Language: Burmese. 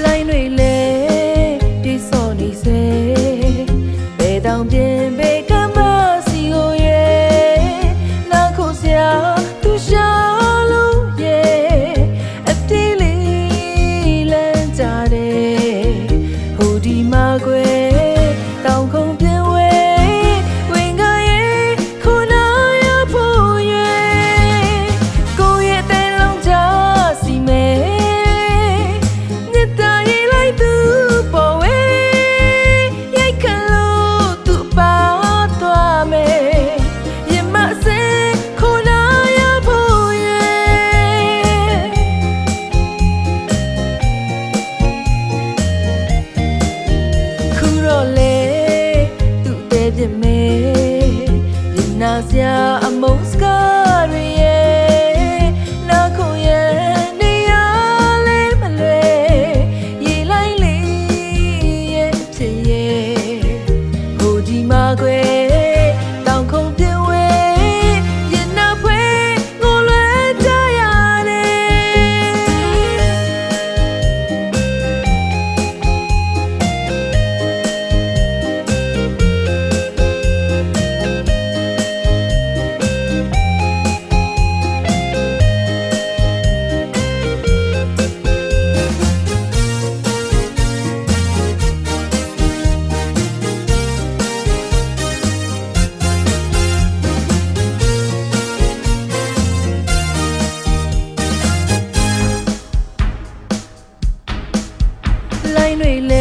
လိုင်းတွေလဲတိစော့နေစေဘယ်တောင်ပြင်ဘေးကမ်းမစီကိုရဲ့နာခုစရာသူရှာလို့ရဲ့အတီးလေးလမ်းကြတယ်ဟိုဒီမှာကွယ်တောင်ခုံပြင်းဝဲဝင်ကရဲ့ခုနာရဖို့ရဲ့ကိုရဲ့တဲ့လုံးကြစီမဲနာစရာအမုန်းစကားတွေရဲ့နာခုရဲ့နေရလေးမလွယ်ရေလိုက်လေးရဲ့ဖြစ်ရဲ့ဟိုဒီမှာကွယ်တောင်ခုံပြင်းဝဲရင်နာဖွဲငိုလွယ်ကြလိုင်းတွေလဲ